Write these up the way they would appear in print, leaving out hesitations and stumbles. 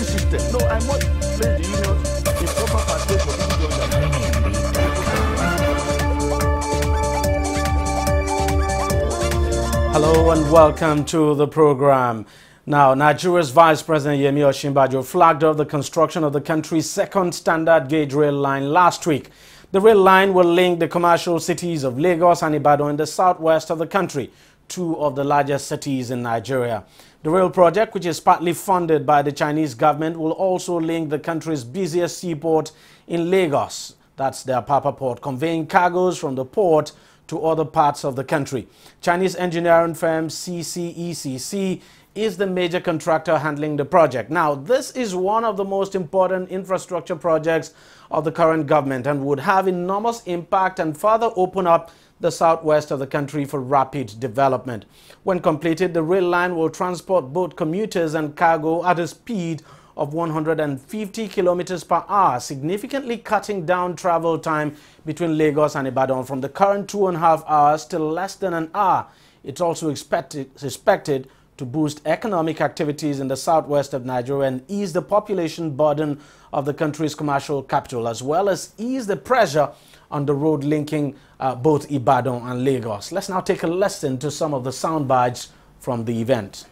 party system. No, I must explain the unions in proper pathway for people to understand. Hello and welcome to the program. Now, Nigeria's Vice President Yemi Osinbajo flagged off the construction of the country's second standard gauge rail line last week. The rail line will link the commercial cities of Lagos and Ibadan in the southwest of the country, two of the largest cities in Nigeria. The rail project, which is partly funded by the Chinese government, will also link the country's busiest seaport in Lagos. That's the Apapa port, conveying cargoes from the port to other parts of the country. Chinese engineering firm CCECC is the major contractor handling the project. Now, this is one of the most important infrastructure projects of the current government and would have enormous impact and further open up the southwest of the country for rapid development. When completed, the rail line will transport both commuters and cargo at a speed of 150 kilometers per hour, significantly cutting down travel time between Lagos and Ibadan from the current 2.5 hours to less than an hour. It's also expected to boost economic activities in the southwest of Nigeria and ease the population burden of the country's commercial capital, as well as ease the pressure on the road linking both Ibadan and Lagos. Let's now take a listen to some of the sound bites from the event.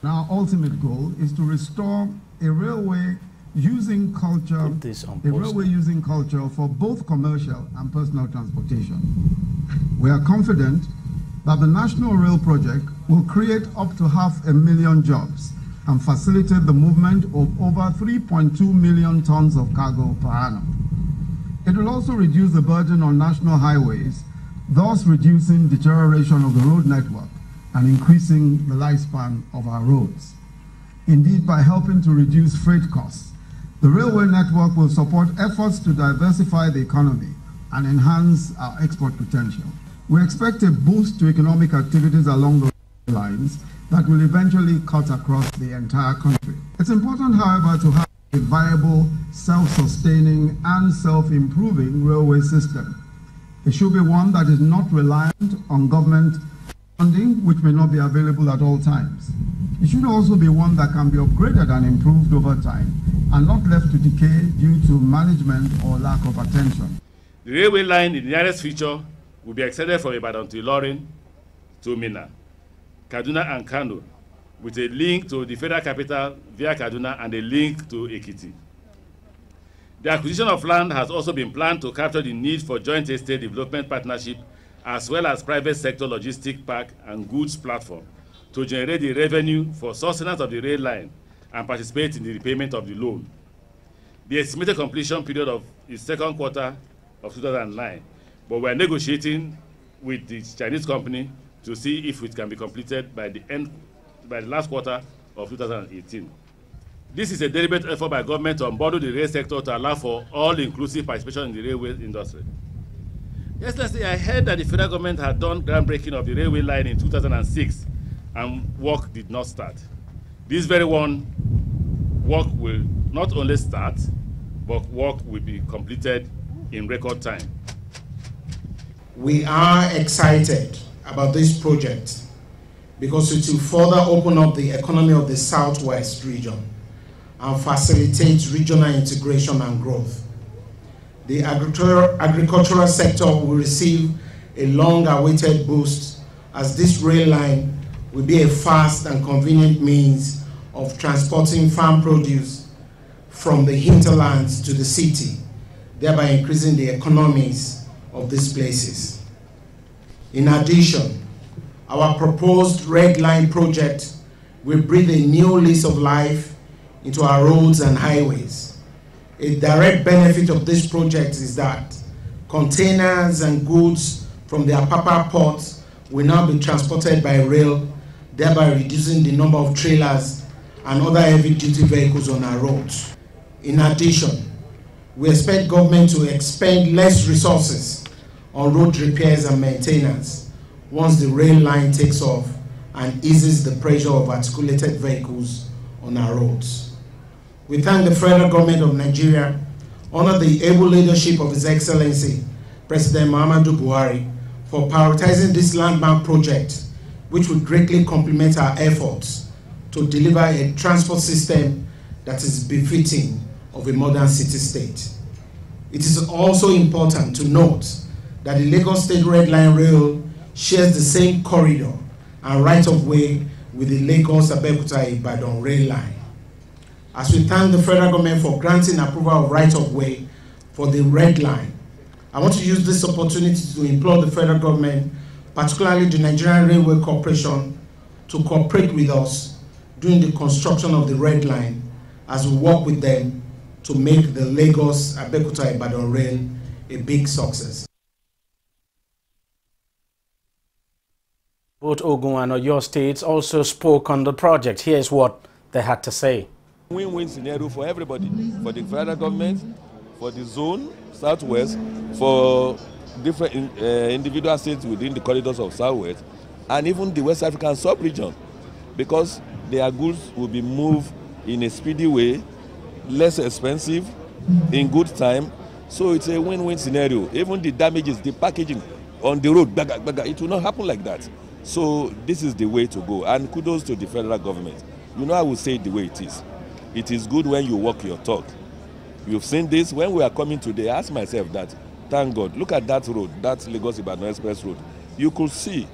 Our ultimate goal is to restore a railway using culture, for both commercial and personal transportation. We are confident that the National Rail Project will create up to 500,000 jobs and facilitate the movement of over 3.2 million tons of cargo per annum. It will also reduce the burden on national highways, thus reducing deterioration of the road network and increasing the lifespan of our roads. Indeed, by helping to reduce freight costs, the railway network will support efforts to diversify the economy and enhance our export potential. We expect a boost to economic activities along the lines that will eventually cut across the entire country. It's important, however, to have a viable, self-sustaining and self-improving railway system. It should be one that is not reliant on government funding, which may not be available at all times. It should also be one that can be upgraded and improved over time and not left to decay due to management or lack of attention. The railway line in the nearest future will be extended from Ibadan to Ilorin to Minna, Kaduna and Kano, with a link to the federal capital via Kaduna and a link to Ekiti. The acquisition of land has also been planned to capture the need for joint estate development partnership as well as private sector logistic park and goods platform to generate the revenue for sustenance of the rail line and participate in the repayment of the loan. The estimated completion period of the second quarter of 2009, but we are negotiating with the Chinese company to see if it can be completed by the last quarter of 2018. This is a deliberate effort by government to unbundle the rail sector to allow for all-inclusive participation in the railway industry. Yesterday, I heard that the federal government had done groundbreaking of the railway line in 2006 and work did not start. This very one, work will not only start, but work will be completed in record time. We are excited about this project because it will further open up the economy of the Southwest region and facilitate regional integration and growth. The agricultural sector will receive a long-awaited boost as this rail line will be a fast and convenient means of transporting farm produce from the hinterlands to the city, thereby increasing the economies of these places. In addition, our proposed Red Line project will breathe a new lease of life into our roads and highways. A direct benefit of this project is that containers and goods from the Apapa port will now be transported by rail, thereby reducing the number of trailers and other heavy-duty vehicles on our roads. In addition, we expect government to expend less resources on road repairs and maintenance once the rail line takes off and eases the pressure of articulated vehicles on our roads. We thank the federal government of Nigeria under the able leadership of His Excellency, President Muhammadu Buhari, for prioritizing this landmark project, which will greatly complement our efforts to deliver a transport system that is befitting of a modern city-state. It is also important to note that the Lagos State Red Line Rail shares the same corridor and right-of-way with the Lagos-Abeokuta-Ibadan rail line. As we thank the federal government for granting approval of right-of-way for the Red Line, I want to use this opportunity to implore the federal government, particularly the Nigerian Railway Corporation, to cooperate with us during the construction of the Red Line as we work with them to make the Lagos-Abeokuta-Ibadan rail a big success. Both Ogun and Oyo states also spoke on the project. Here's what they had to say. Win-win scenario for everybody, for the federal government, for the zone, Southwest, for different individual states within the corridors of Southwest, and even the West African sub-region, because their goods will be moved in a speedy way, less expensive, in good time. So it's a win-win scenario. Even the damages, the packaging on the road, it will not happen like that. So this is the way to go, and kudos to the federal government. You know, I will say it the way it is. It is good when you walk your talk. You've seen this. When we are coming today, I asked myself that, thank God, look at that road, that Lagos-Ibadan Express road. You could see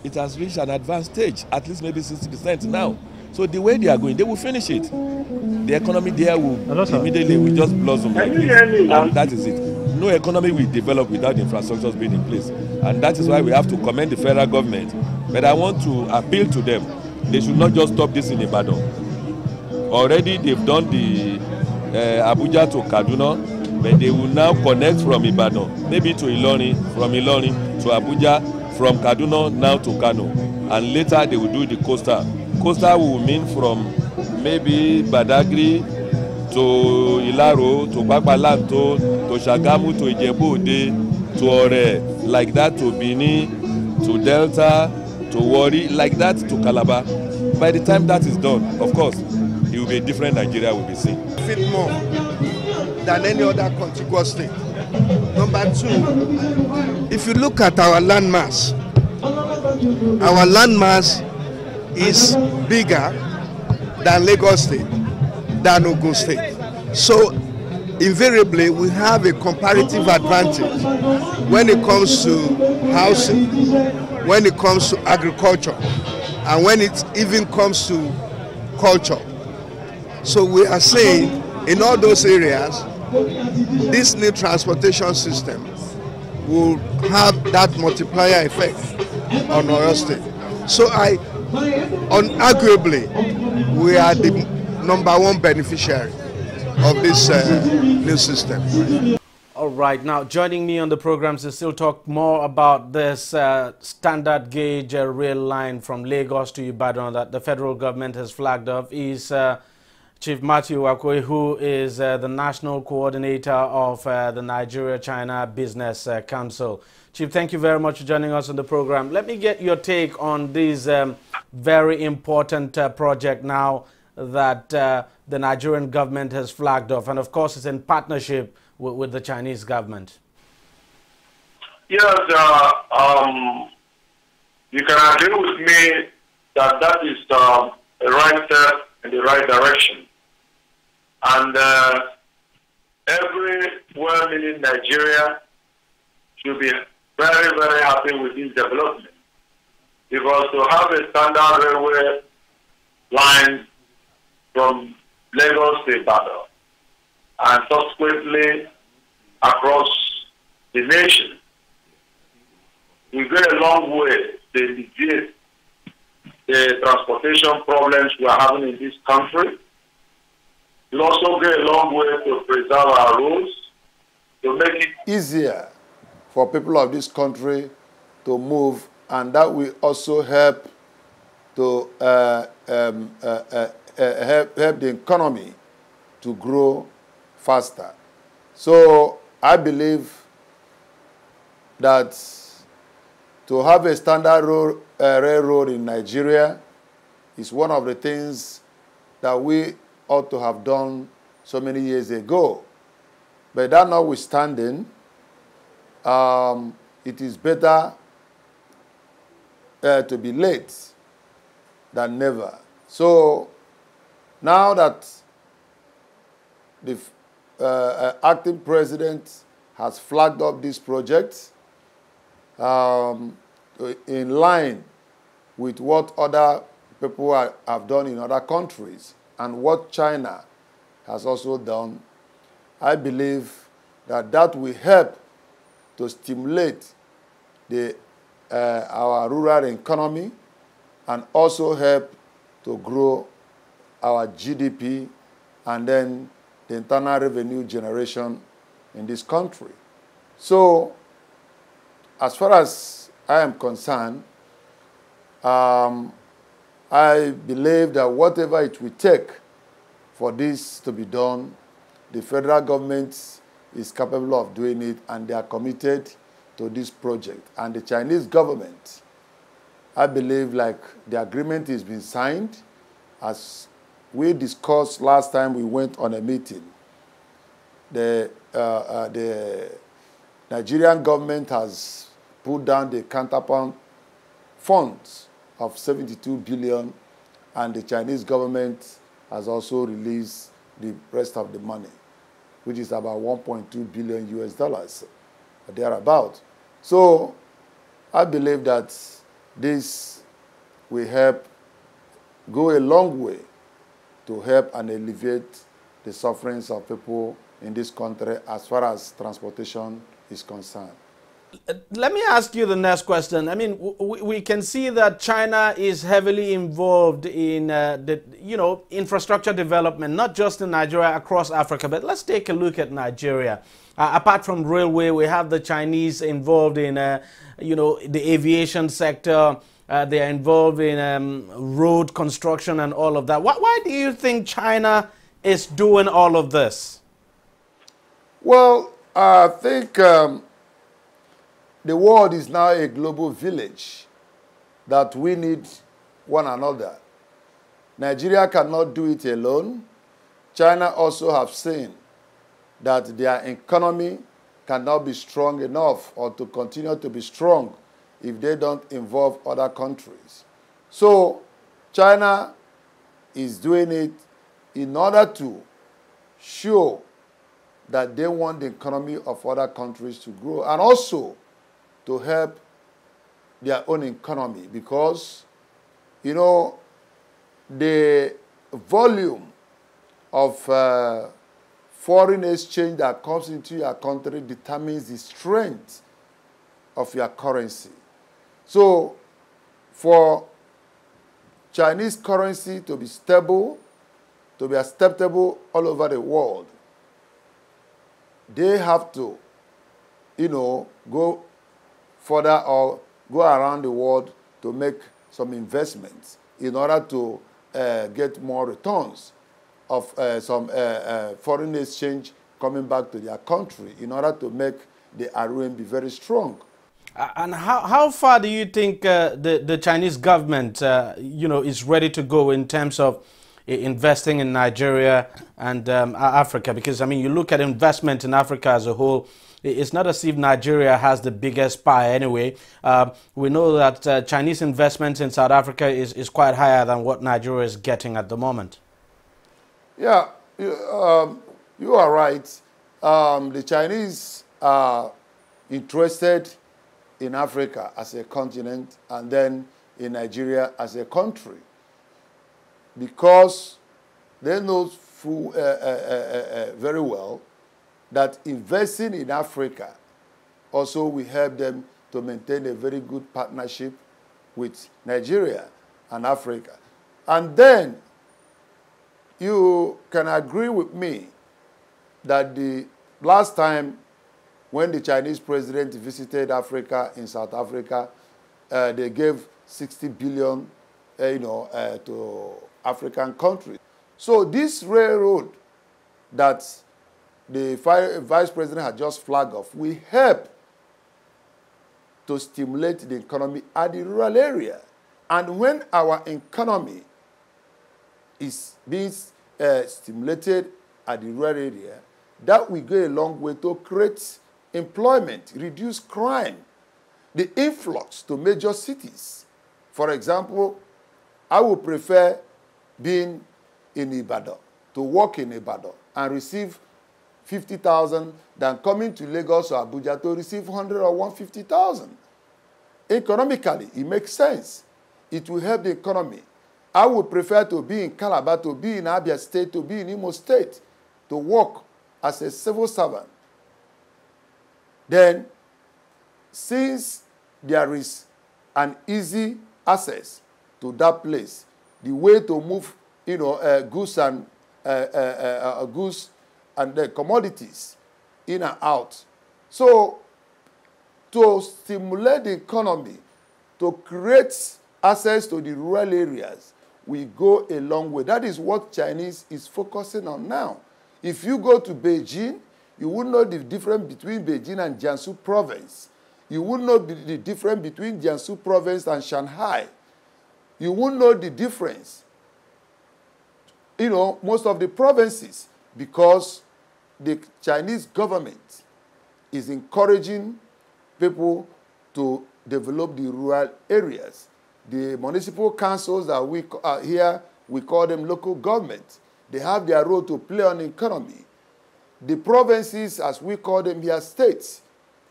it has reached an advanced stage, at least maybe 60% now. So the way they are going, they will finish it. The economy there will immediately will just blossom like this. And that is it. No economy will develop without infrastructures being in place. And that is why we have to commend the federal government. But I want to appeal to them. They should not just stop this in Ibadan. Already they've done the Abuja to Kaduna, but they will now connect from Ibadan, maybe to Ilorin, from Ilorin to Abuja, from Kaduna now to Kano. And later they will do the coastal. Coastal will mean from maybe Badagry to Ilaro, to Babalanto, to Shagamu, to Ijebu-Ode, to Ore, like that to Bini, to Delta, to Warri, like that to Calabar. By the time that is done, of course, it will be a different Nigeria will be seen. Fit more than any other contiguous state. Number two, if you look at our landmass is bigger than Lagos State, than Ogun State. So invariably we have a comparative advantage when it comes to housing, when it comes to agriculture, and when it even comes to culture. So we are saying in all those areas, this new transportation system will have that multiplier effect on Oyo State. So unarguably, we are the #1 beneficiary of this new system. All right, now joining me on the program to still talk more about this standard gauge rail line from Lagos to Ibadan that the federal government has flagged off is Chief Matthew Wakwe, who is the national coordinator of the Nigeria-China Business Council. Chief, thank you very much for joining us on the program. Let me get your take on this very important project now that the Nigerian government has flagged off, and of course it's in partnership with the Chinese government. Yes, you can agree with me that that is a right step in the right direction. And every well-meaning Nigeria should be very, very happy with this development. Because to have a standard railway line from Lagos to Ibadan and subsequently across the nation, we go a long way to alleviate the transportation problems we are having in this country. It also go a long way to preserve our roads, to make it easier for people of this country to move, and that will also help to help the economy to grow faster. So I believe that to have a standard railroad in Nigeria is one of the things that we ought to have done so many years ago. But that notwithstanding, it is better to be late than never. So now that the acting president has flagged up this project in line with what other people have done in other countries and what China has also done. I believe that will help to stimulate our rural economy and also help to grow our GDP and then the internal revenue generation in this country. So, as far as I am concerned, I believe that whatever it will take for this to be done, the federal government is capable of doing it, and they are committed to this project. And the Chinese government, I believe, like the agreement is being signed, as we discussed last time we went on a meeting. The Nigerian government has put down the counterpart funds of 72 billion, and the Chinese government has also released the rest of the money, which is about 1.2 billion US dollars, thereabout. So I believe that this will help go a long way to help and alleviate the sufferings of people in this country as far as transportation is concerned. Let me ask you the next question. I mean, we can see that China is heavily involved in infrastructure development, not just in Nigeria, across Africa. But let's take a look at Nigeria. Apart from railway, we have the Chinese involved in, the aviation sector. They are involved in road construction and all of that. Why do you think China is doing all of this? Well, I think the world is now a global village that we need one another. Nigeria cannot do it alone. China also have seen that their economy cannot be strong enough or to continue to be strong if they don't involve other countries. So China is doing it in order to show that they want the economy of other countries to grow and also to help their own economy, because, the volume of foreign exchange that comes into your country determines the strength of your currency. So for Chinese currency to be stable, to be acceptable all over the world, they have to, go further or go around the world to make some investments in order to get more returns of some foreign exchange coming back to their country in order to make the RMB be very strong. And how far do you think the Chinese government, is ready to go in terms of investing in Nigeria and Africa? Because, I mean, you look at investment in Africa as a whole, it's not as if Nigeria has the biggest pie anyway. We know that Chinese investment in South Africa is quite higher than what Nigeria is getting at the moment. Yeah, you are right. The Chinese are interested in Africa as a continent and then in Nigeria as a country, because they know very well that investing in Africa also will help them to maintain a very good partnership with Nigeria and Africa. And then you can agree with me that the last time when the Chinese president visited Africa in South Africa, they gave 60 billion, to African countries. So this railroad that the vice president had just flagged off will help to stimulate the economy at the rural area. And when our economy is being stimulated at the rural area, that will go a long way to create employment, reduce crime, the influx to major cities. For example, I would prefer being in Ibadan to work in Ibadan and receive 50,000 than coming to Lagos or Abuja to receive 100 or 150,000. Economically, it makes sense. It will help the economy. I would prefer to be in Calabar, to be in Abia State, to be in Imo State, to work as a civil servant. Then, since there is an easy access to that place, the way to move, goods and the commodities in and out. So, to stimulate the economy, to create access to the rural areas, we go a long way. That is what Chinese is focusing on now. If you go to Beijing, you will know the difference between Beijing and Jiangsu province. You will know the difference between Jiangsu province and Shanghai. You will know the difference, most of the provinces, because the Chinese government is encouraging people to develop the rural areas. The municipal councils that we here, we call them local government. They have their role to play on the economy. The provinces, as we call them here, states,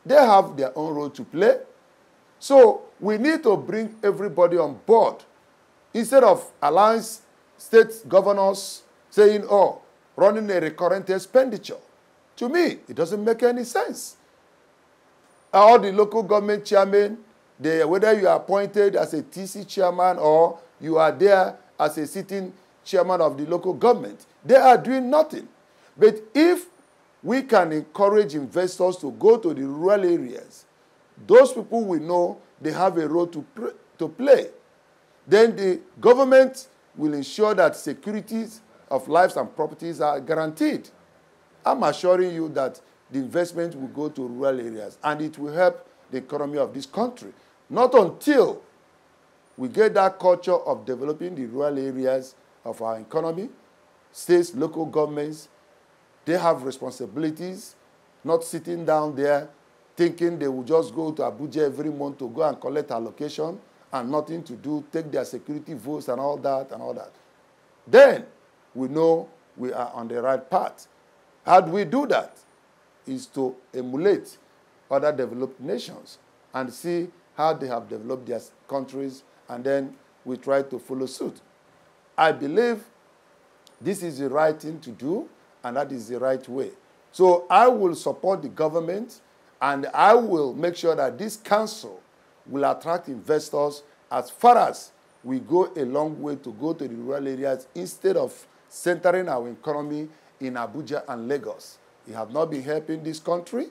they have their own role to play. So we need to bring everybody on board. Instead of allowing state governors saying, oh, running a recurrent expenditure. To me, it doesn't make any sense. All the local government chairmen, whether you are appointed as a TC chairman or you are there as a sitting chairman of the local government, they are doing nothing. But if we can encourage investors to go to the rural areas, those people will know they have a role to play. Then the government will ensure that securities of lives and properties are guaranteed. I'm assuring you that the investment will go to rural areas and it will help the economy of this country. Not until we get that culture of developing the rural areas of our economy, states, local governments, they have responsibilities, not sitting down there thinking they will just go to Abuja every month to go and collect allocation and nothing to do, take their security votes and all that and all that. Then we know we are on the right path. How do we do that? Is to emulate other developed nations and see how they have developed their countries, and then we try to follow suit. I believe this is the right thing to do, and that is the right way. So I will support the government, and I will make sure that this council will attract investors as far as we go a long way to go to the rural areas instead of centering our economy in Abuja and Lagos. It has not been helping this country,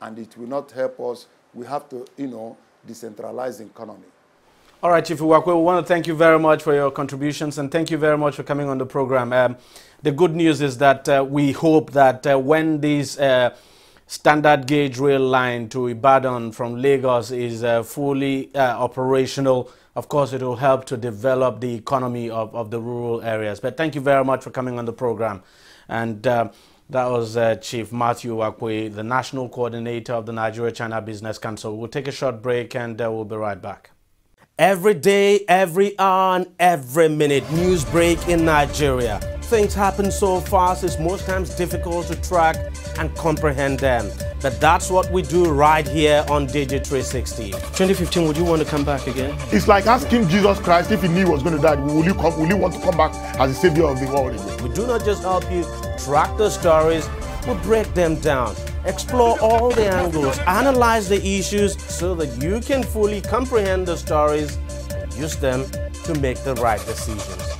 and it will not help us. We have to, decentralize the economy. All right, Chief Uwakwe, we want to thank you very much for your contributions, and thank you very much for coming on the program. The good news is that we hope that when this standard gauge rail line to Ibadan from Lagos is fully operational, of course, it will help to develop the economy of the rural areas. But thank you very much for coming on the program. And that was Chief Matthew Uwakwe, the National Coordinator of the Nigeria-China Business Council. We'll take a short break and we'll be right back. Every day, every hour, and every minute, news break in Nigeria. Things happen so fast, it's most times difficult to track and comprehend them. But that's what we do right here on DEJI360. 2015, would you want to come back again? It's like asking Jesus Christ if he knew he was going to die, will you want to come back as the savior of the world again? We do not just help you track the stories, we break them down, explore all the angles, analyze the issues so that you can fully comprehend the stories and use them to make the right decisions.